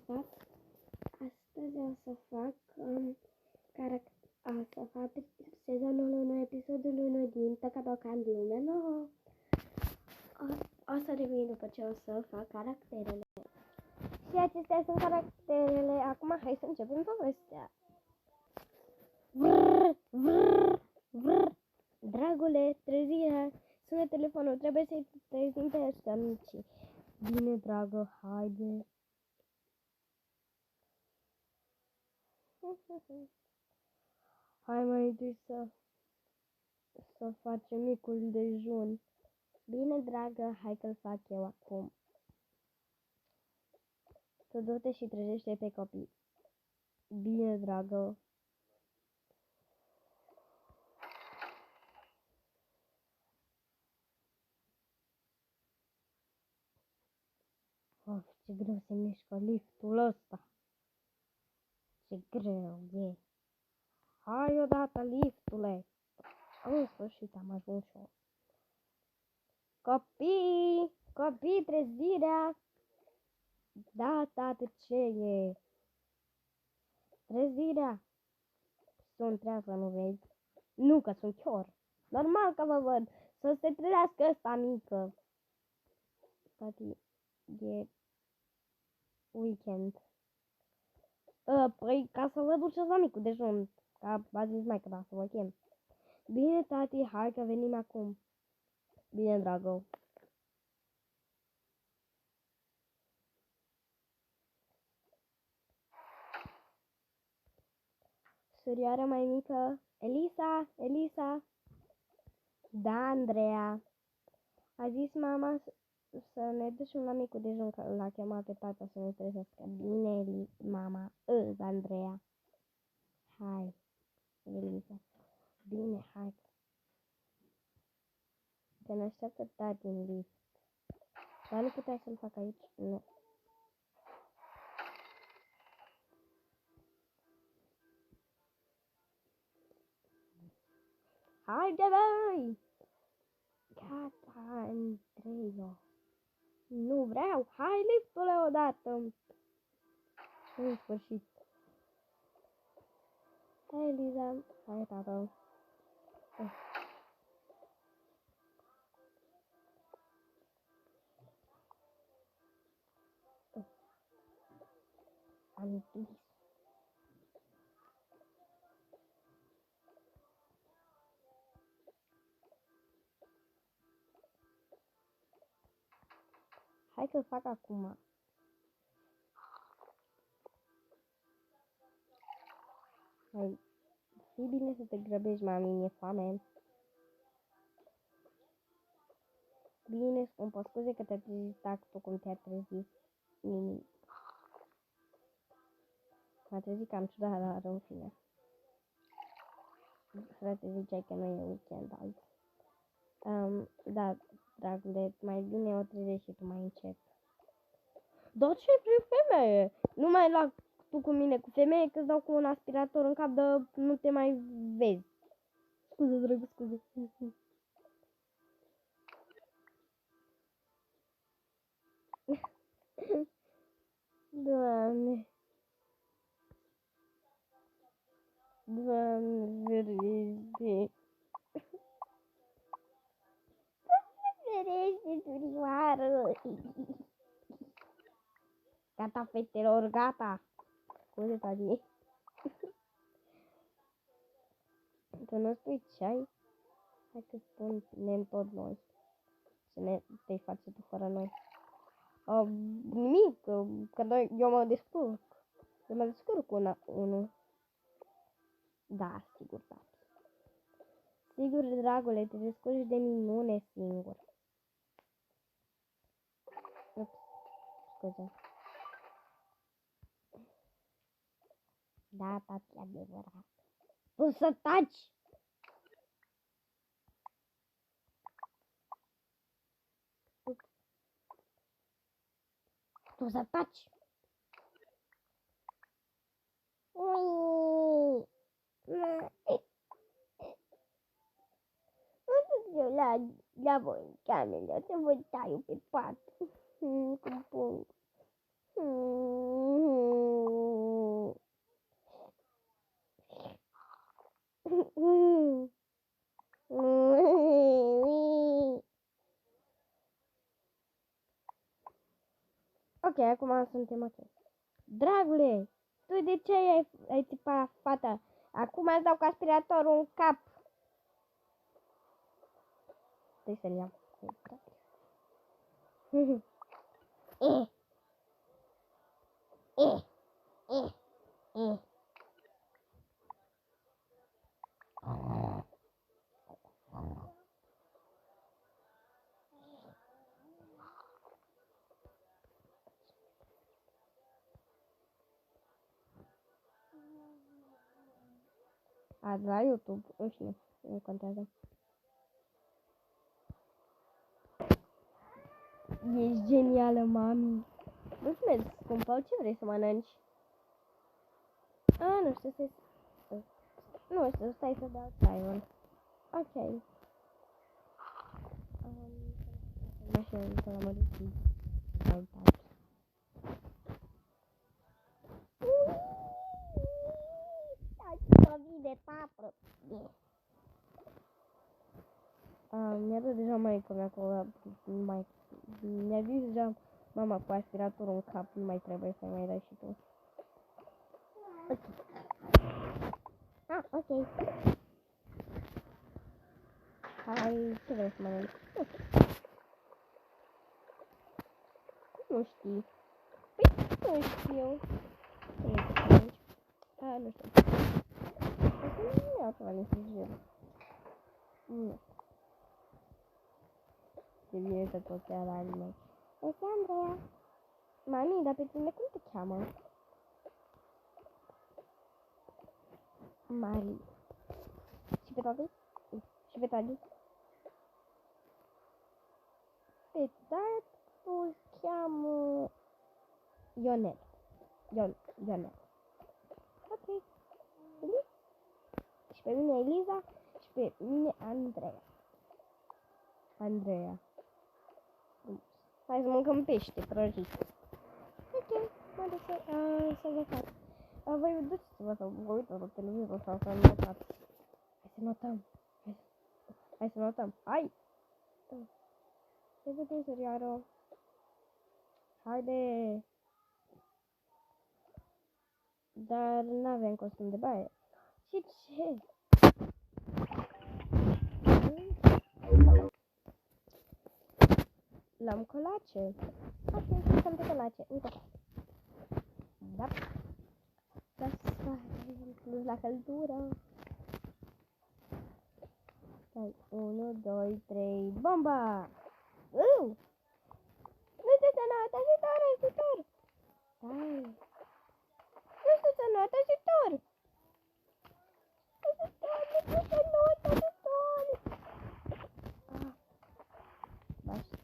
stat. Astăzi o să fac sezonul 1, episodul 1 din Toca Lume Nouă. O să revin după ce o să fac caracterele. Și acestea sunt caracterele. Acum hai să începem povestea. Vrr, vrr, vrr. Dragule, trezirea, sună telefonul, trebuie să-i trezim pe ăștia mici. Bine, dragă, haide. Hai mai întâi să facem micul dejun. Bine, dragă, hai că-l fac eu acum. Tu du-te și trezește pe copii. Bine, dragă. Of, ce greu se mișcă liftul ăsta. Ce greu e. Hai odată, liftule. În sfârșit am ajuns și eu. Copii, trezirea. Da, tată, ce e? Trezirea. Sunt trează, nu vezi? Nu, că sunt chior. Normal că vă văd. Să se trezească ăsta mică. Tati, e weekend. Păi, ca să vă duceți la micul dejun. Ca a zis maică, da, să vă chem. Bine, tati, hai că venim acum. Bine, dragă. Surioara mai mică, Elisa. Da, Andreea. A zis mama să ne ducem la micul dejun, că l-a chemat pe tata să ne trezească. Bine, mama, Andreea. Hai, Elisa. Bine, hai. Că ne așteaptă tati în lift. Dar nu putea să-l fac aici? Nu. Haide, băi! Gata, Andreea. Nu vreau. Hai, liftule, odată. În sfârșit. Hai, Eliza. Hai, tată. Am zis. Hai să-l fac acum. Hai, fii bine să te grăbești, mami, mi-e foame. Bine, scumpă, scuze că te-a trezit tactul cum te-a trezit. Nimic. M-a trezit cam ciudat, dar în fine. Frate, ziceai că nu e weekend azi. Da, dragule, mai bine o trezești și tu mai încet. Dar ce vrei, femeie? Nu mai lua tu cu mine cu femeie, că-ți dau cu un aspirator în cap, de nu te mai vezi. Scuze, dragă, scuze. Doamne. Doamne, ferește. Ferește, surioară. Gata, fetelor, gata. Scuze, tati. Tu nu spui ce ai? Hai că spunem tot noi. Ce ne te-ai face tu fără noi? Nimic, că eu mă descurc. Eu mă descurc cu unul. Da, sigur, da. Sigur, dragule, te descurci de minune singur. Ups, scuze. Da, tati, adevărat. Tu să taci! Tu să taci! Eu la voi în cameră, să vă taiu pe pat. Cum pun. Ok, acum suntem ok. Dragule, tu de ce ai țipat, fata? Acum îți dau cu aspiratorul în cap. Trebuie să-l iau. Azi la YouTube, în fine, nu contează. Ești genială, mami. Mulțumesc, scumpă, ce vrei să mănânci? Nu știu, nu știu, stai să dau timer. Ok. Mașina de la măriții. De papă. Mi-a dat deja maică mea cu mi-a zis deja mama cu aspiratorul în cap, nu mai trebuie să mai dai și tu. Ok. Ok. Hai, ce vrei să mănânci? Nu știi. Păi, nu știu. Ce vrei să mănânci? Nu știu. Nu iau ceva din frigider. Nu. Ce bine să tot la anime. Este Andreea. Mami, dar pe tine cum te cheamă? Mari. Și pe tati? Și pe tati? Pe tati îl cheamă Ionel. Ionel. Ok. Bine? Și pe mine Eliza și pe mine Andreea. Hai să mâncăm pește prăjit. Ok, mă duc să vă fac. Voi duceți-vă să vă uitați la televizor sau să notați. Hai să notăm. Hai! Se vede seriară. Haide! Dar n-avem costum de baie. Și ce? L-am colace. Ok, stăm pe colace. Uite. Da. Plus la căldură. Hai, 1, 2, 3, bomba! Nu te sănăt, ajutor! Stai! Nu te sănăt, ajutor!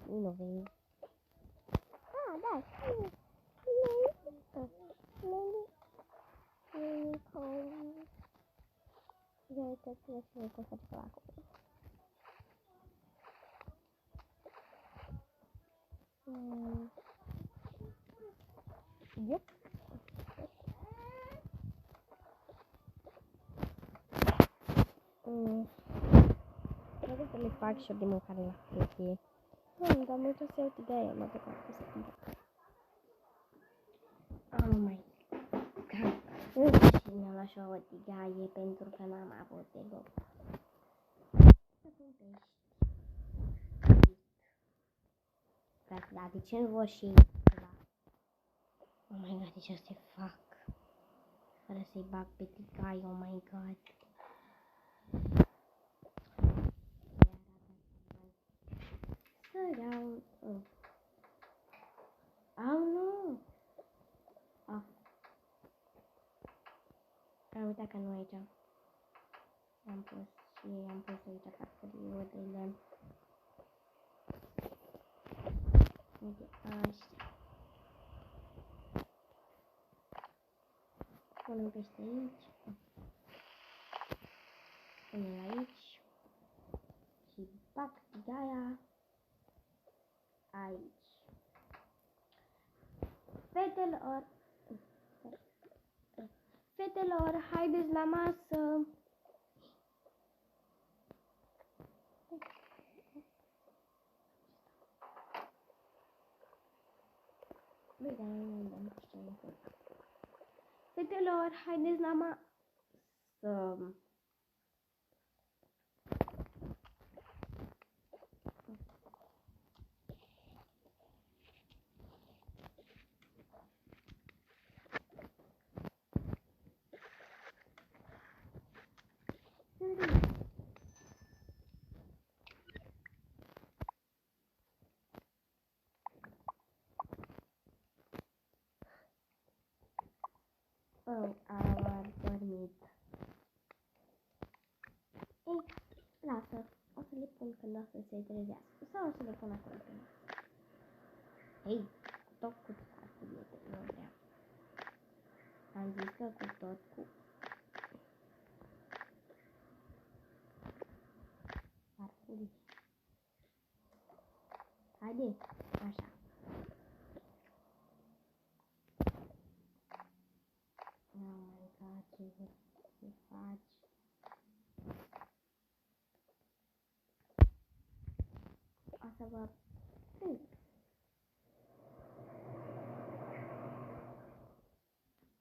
Nu vezi. Da, știu. Ia uite, ce să faci pe acolo. Yep. Trebuie să le fac și eu de mâncare la fete. Dar mă trebuie să iau tigaie, mă duc acum să tigaie. Oh my god. Și mi-am luat și o tigaie pentru că n-am avut deloc. Să pun pești. Da, de ce nu vor și oh my god, deci asta fac. Fără să-i bag pe tigaie, oh my god. Să iau. Nu! Am uitat că nu aici. Am pus aici carteliu de lemn. Uite, așa. Punem peste aici. Punem aici. Și bag tigaia aici. Fetelor, haideți la masă. Băi, dar nu dăm ce încât. Fetelor, haideți mama să... Oh, our dormit. Ei, lasă. O să le pun când o să se trezească. Sau o să le pun acolo când o să. Ei, tot cu farfurie, nu vreau. Am zis că cu tot cu farfurie. Haide, așa. Oh my god, ce faci? O să vă prind.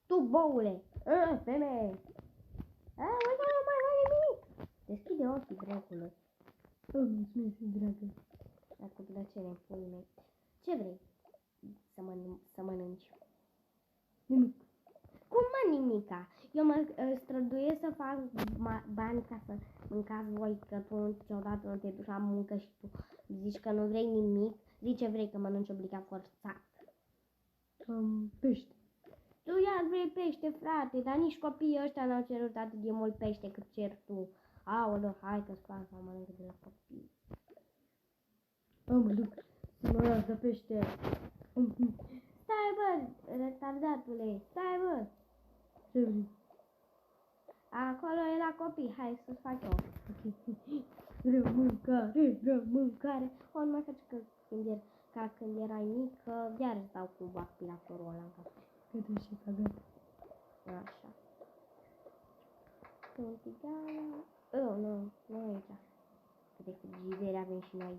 Tu, boule! Femeie! Uite, nu mai are nimic! Deschide ochii, dracule. Mulțumesc, dragă. Dar cu plăcere, pui mei. Ce vrei să mănânci? Nimic. Cum mă nimica? Eu mă străduiesc să fac bani ca să mâncați voi, că tu niciodată nu te duci la muncă și tu zici că nu vrei nimic. Zici ce vrei, că mănânci obligat forțat. Pește. Tu iar vrei pește, frate, dar nici copiii ăștia n-au cerut atât de mult pește cât cer tu. Aoleu, hai că-ți fac să mănânc de la copii. Mă duc să mă las de pește. Stai, bă, retardatule, stai, bă. Ce vrei? Acolo e la copii, hai să-ți fac eu. Vreau mâncare. O, nu mai faci că când erai mic, iar îți dau cu aspiratorul ăla în cap. Gata și gata. Așa. Sunt igala. Oh, nu aici. Cât de frigidere avem și noi.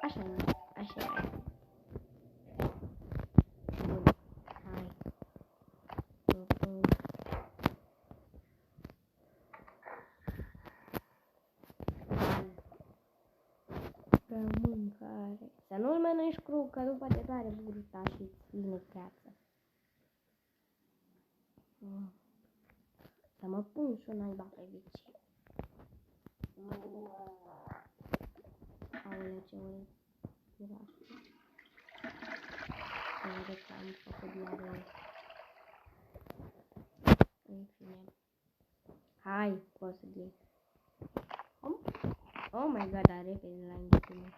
Așa e. Bun, hai. Mâncare. Să nu-l mănânci cru, că după te doare burta și îți vine creață. Să mă pun și o naiba pe vecin. Aoleu, ce urât. Să vedem că am făcut diaree. În fine. Hai, poți să ghei. Oh my god, dar repede la înghițime.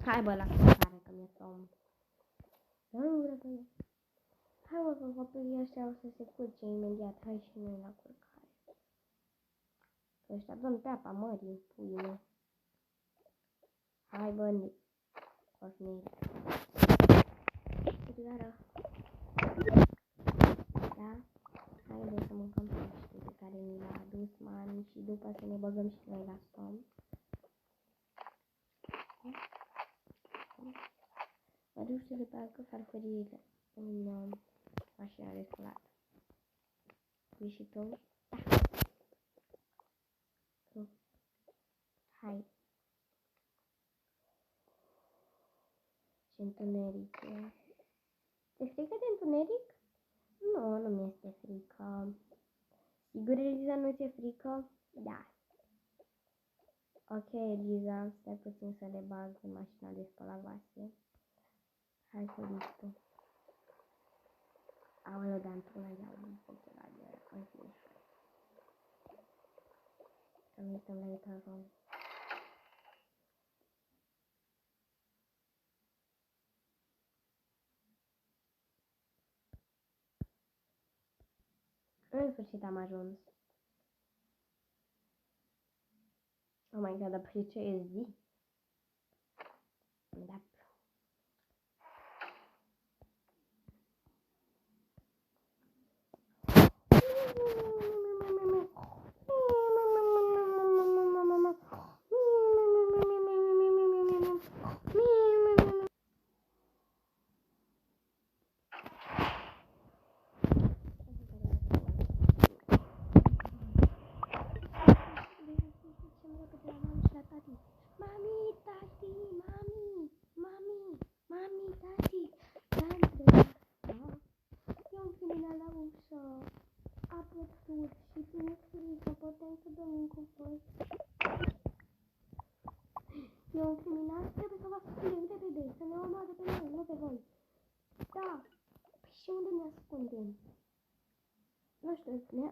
Hai bă, la culcare, că mi-e somn. Hai bă, că copiii ăștia o să se culce imediat. Hai și noi la culcare. Că ăștia dorm pe apa mării, puii mei. Hai bă, Cornel. Culcare. Da? Haide să mâncăm pește pe care ni l-a adus mami și după să ne băgăm și noi la somn. Mă duc să le parcă farfuriile în mașina de sculat. Vii și tu? Da. Tu. Hai. Ce întuneric e. Te frică de întuneric? Nu, nu mi-este frică. Sigur, Eliza, nu ți-e frică? Da. Ok, Eliza, stai puțin să le bag în mașina de spălat vase. Hai cu listul. Aoleu, dar într-una iau un ochelari de aia, în fine. Să nu uităm la etajul. În sfârșit am ajuns. Oh my god, dar ce e zi? Da.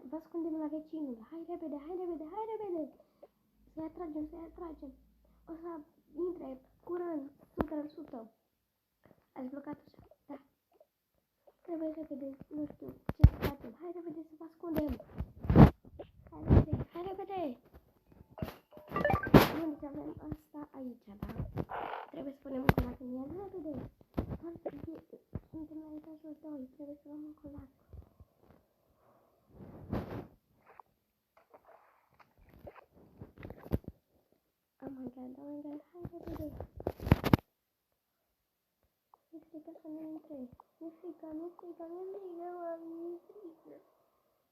vă ascundem la vecinul. Hai repede, hai repede, hai repede. Să-i atragem, să-i atragem. O să intre curând, 100%. Ați blocat așa, da. Trebuie repede, nu știu ce să facem. Hai repede să vă ascundem. Hai repede, hai repede. Unde avem asta aici, da? Trebuie să punem un colac în el, repede. Suntem la etajul 2, trebuie să luăm un colac. Oh my god, hai repede. Mi-e frică să nu intre. Mi-e frică, mami, mi-e frică.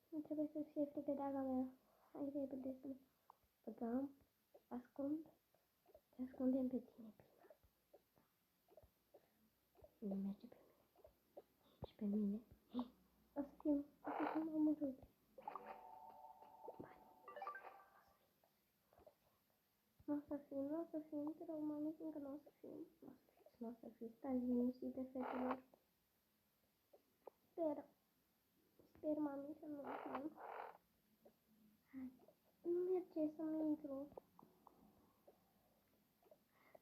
Nu trebuie să fie frică, draga mea. Hai repede să băgăm, ascund, te ascundem pe tine prima. Nu merge pe mine. Și pe mine. O să fim amândoi. Nu o să fim, te rog, mami, fiindcă nu o să fim. Nu o să fim, stați liniștite, fetelor. Sper, mami, să nu fim. Hai, nu merge să-mi intru.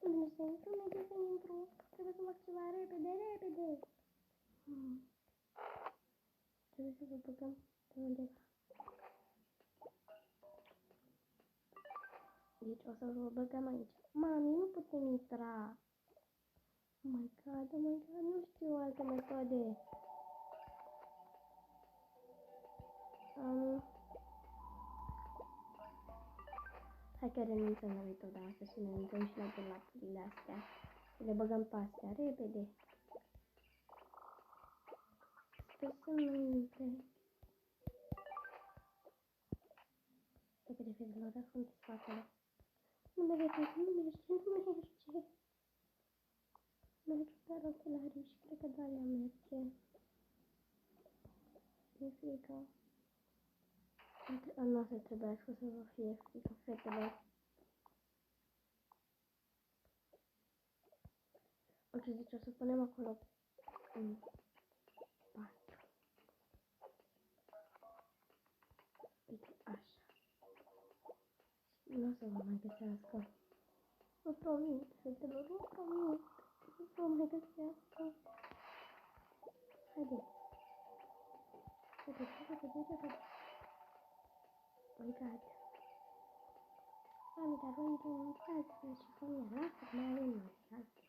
Nu merge să intru. Trebuie să fac ceva repede. Trebuie să vă băgăm pe undeva. Deci o să vă băgăm aici. Mami, nu putem intra. Oh my god, nu știu alte metode. Hai că renunțăm la metoda asta și ne renunțăm și la dulapurile astea. Să le băgăm pe astea, repede. Sper să nu intre. Repede, fetelor, ascundeți spatele. Nu merge. Merg doar ochelarii și cred că doar ea merge. Mi-e frică. Nu o să trebuiască să vă fie frică, fetelor. Ok, deci o să punem acolo 4. Uite, așa. Nu o să vă mai găsească. Vă promit, fetelor, vă promit. Nu vă mai găsească. Haide. Repede. Oh my god. Mami, dar voi intrați și pe mine, lasă, mai avem noi, lasă.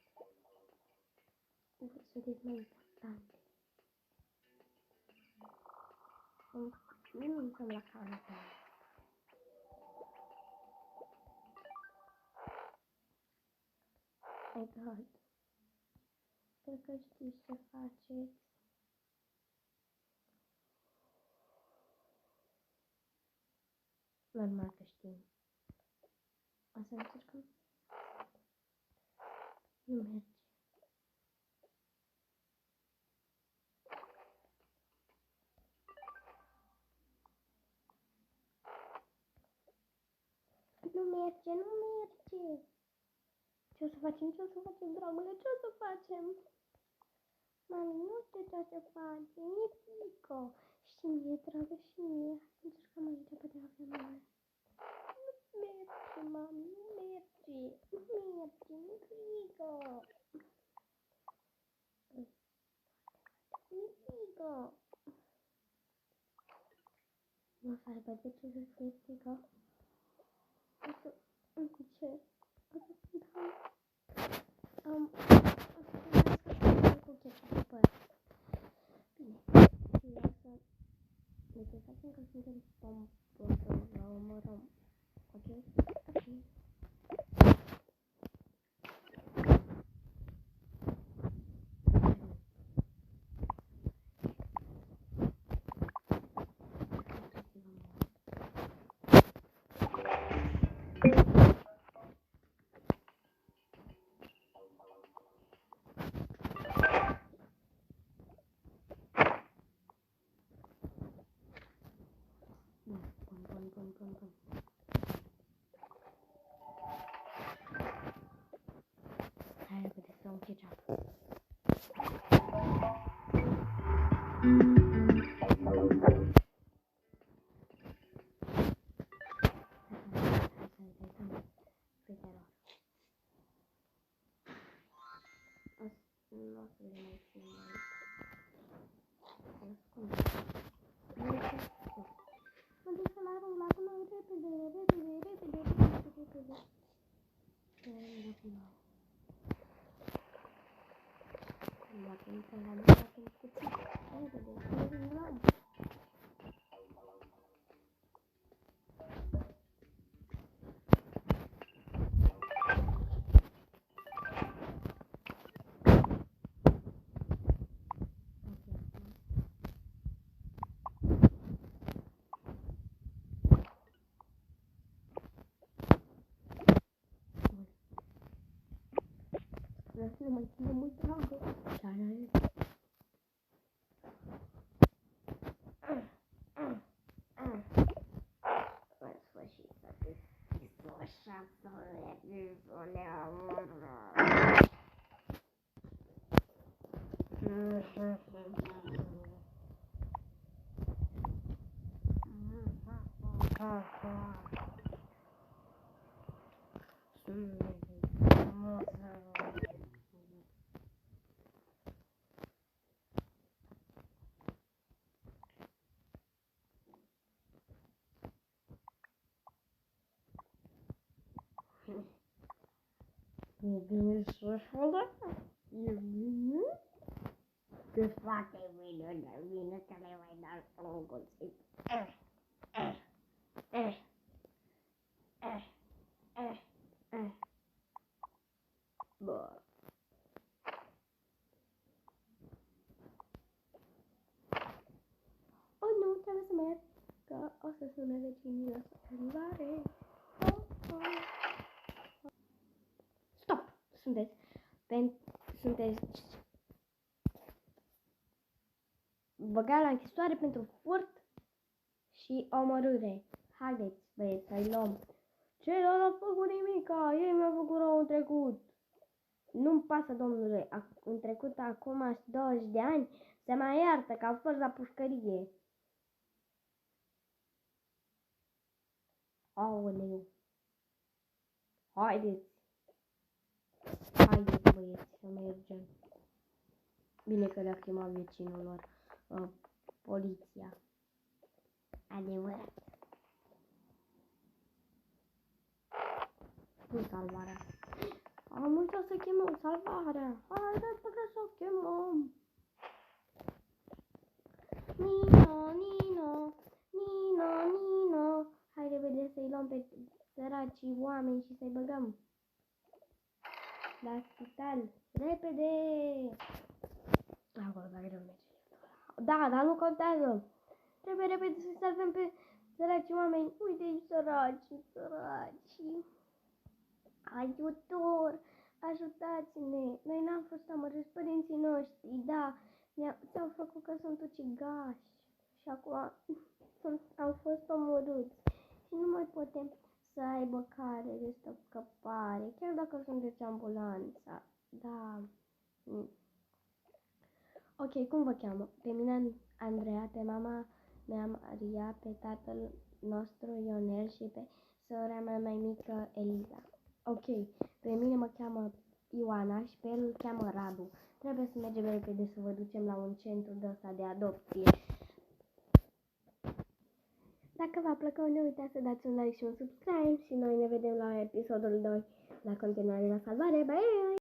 Sunteți mai importante. Nu uităm la camera. My god. Sper că știți ce faceți. Normal că știm. O să încercăm. Nu merge. Nu merge. Ce o să facem, dragule? Ce o să facem? Mami, nu știu ce o să facem. Mi-e frică. Și mie, dragă, și mie. Încercăm aici, poate avem mare. Nu merge, mami, nu merge. Mi-e frică. Mi-e frică. Nu o să aibă de ce să fie frică. O să încerc. O să dau cu ketchup. Bine, lasă. Deci facem că suntem pomponi la omorăm. Ok? Ok. Bun. să le mai ținem aici. Mă duc să-l arunc la gunoi repede. Dacă nu te la mine, atunci puțin. Repede, să-l luăm. Vreau să le mai ținem mult dragă. În sfârșit să deschis așa să le E bine șoșolă? E bine? E foarte bine, dar bine să le mai dau un cuțit. Bă. Oh, nu, trebuie să merg, că o să sune vecinii la salvare. Stop! Sunteți băgat la închisoare pentru furt și omorâre. Haideți, băieți, să-i luăm. Ce n-a făcut nimica? Ei mi-au făcut rău în trecut. Nu-mi pasă, domnule. În trecut, acum 20 de ani, se mai iartă că au fost la pușcărie. Aoleu. Haideți, băieți, să mergem. Bine că le-a chemat vecinul lor. Poliția. Adevărat. Nu salvarea. Am uitat să chemăm salvarea. Haideți să o chemăm. Nino. Hai repede să-i luăm pe săracii oameni și să-i băgăm la spital. Repede! Acolo, dacă nu merge. Da, dar nu contează. Trebuie repede să salvăm pe săracii oameni. Uite-i săraci. Ajutor! Ajutați-ne! Noi n-am fost amărâți, părinții noștri, da, ți-au făcut că sunt ucigași și acum au fost omorâți și nu mai putem să aibă care de scăpare, chiar dacă sunteți ambulanța, da. Ok, cum vă cheamă? Pe mine Andreea, pe mama mea Maria, pe tatăl nostru Ionel și pe sora mea mai mică Eliza. Ok, pe mine mă cheamă Ioana și pe el îl cheamă Radu. Trebuie să mergem repede să vă ducem la un centru de ăsta de adopție. Dacă v-a plăcut, nu uitați să dați un like și un subscribe și noi ne vedem la episodul 2 la continuare la salvare. Bye!